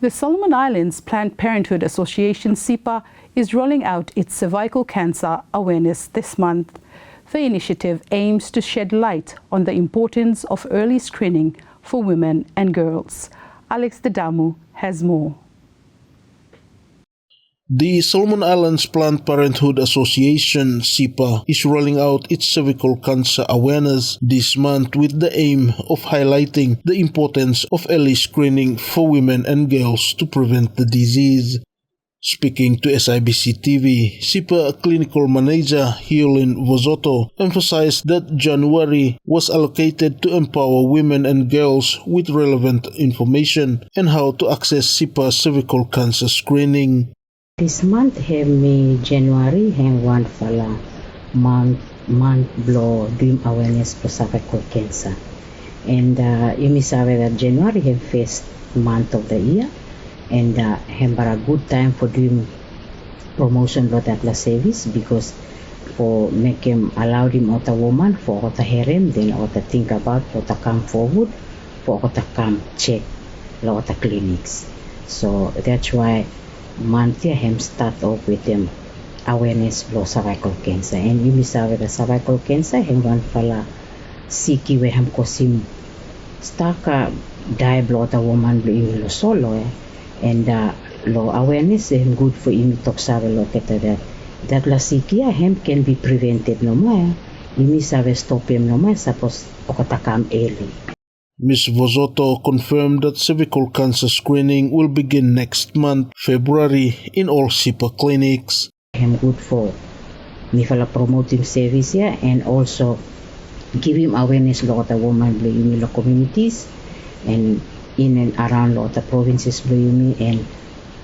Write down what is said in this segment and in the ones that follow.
The Solomon Islands Plan Parenthood Association, SIPPA, is rolling out its cervical cancer awareness this month. The initiative aims to shed light on the importance of early screening for women and girls. Alex Dedamu has more. The Solomon Islands Plan Parenthood Association, SIPPA, is rolling out its cervical cancer awareness this month with the aim of highlighting the importance of early screening for women and girls to prevent the disease. Speaking to SIBC TV, SIPPA Clinical Manager Hiolin Vozoto emphasized that January was allocated to empower women and girls with relevant information and how to access SIPPA cervical cancer screening. This month May January one fala month blow doing awareness for cervical cancer, and you may say that January first month of the year, and a good time for doing promotion for that service, because for make him allow him out a woman for to hear him, then to think about for to come forward for to come check lot of clinics. So that's why month him start off with them awareness for cervical cancer, and you may say the cervical cancer him one fala siki we him kosim staka die blood a woman lo solo and lo awareness him good for him talk sabe lo keta that la siki him can be prevented no more. You may say stop him no more suppose okotakam early. Ms. Vozoto confirmed that cervical cancer screening will begin next month, February, in all SIPPA clinics. I'm good for me for promoting service here, and also give him awareness lot of women in the communities and in and around lot of provinces and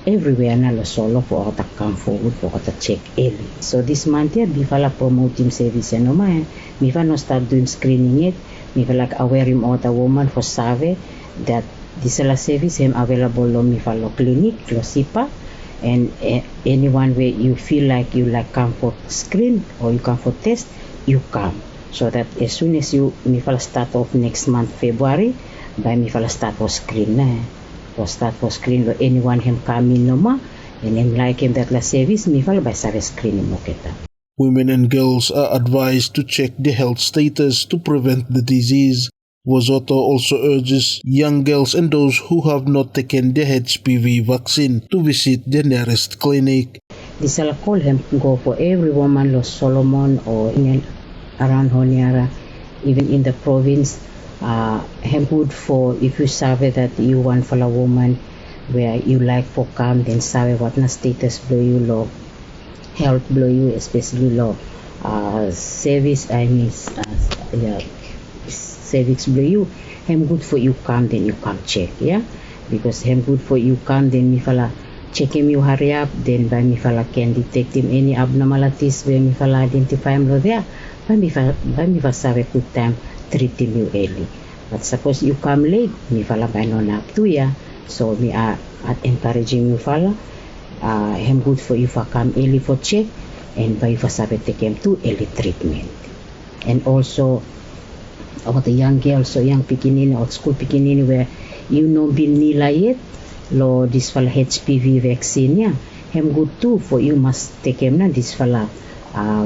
everywhere na solo for to come forward for to check early. So this month here, me for promoting service no ma, me for no start doing screening yet. Me feel like aware him out a woman for save that this la service him available lo me follow clinic lo SIPPA, and anyone where you feel like you like come for screen or you come for test, you come, so that as soon as you me feel start off next month February by me feel start for screen na for start for screen lo anyone him come in no ma, and him like him that la service me feel by save screening mo kita. Women and girls are advised to check their health status to prevent the disease. Vozoto also urges young girls and those who have not taken their HPV vaccine to visit the nearest clinic. This will call him go for every woman, Los Solomon or in and around Honiara, even in the province. Him good for if you survey that you want for a woman where you like for come, then survey what na status blow you low. Health blow you, especially law service service blow you. Him good for you come, then you come check, yeah, because him good for you come, then me fala check him, you hurry up, then by me fala can detect him any abnormalities where me fala identify him there, by me fala have a good time treat him you early. But suppose you come late, me fala by no up to ya, so me are encouraging you fala him good for you for come early for check, and by you for take him to early treatment. And also about the young girls, so young pikinini or school pikinini where you know been nila yet lo this fala HPV vaccine, yeah, him good too for you must take him na this fala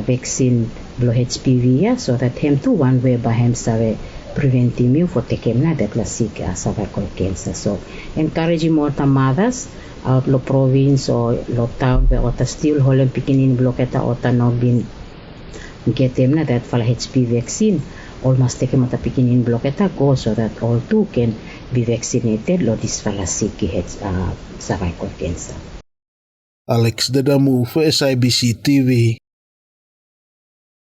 vaccine lo HPV, yeah, so that him too one way by him save preventing you for take him na that la sick cervical cancer. So encouraging more mothers out lo province or lo town where ota still holen pikinin bloketa ota no bin get them na that fala HPV vaccine, all must take him ota pikinin bloketa go, so that all too can be vaccinated lo this fala sick cervical cancer. Alex Dedamu for SIBC TV.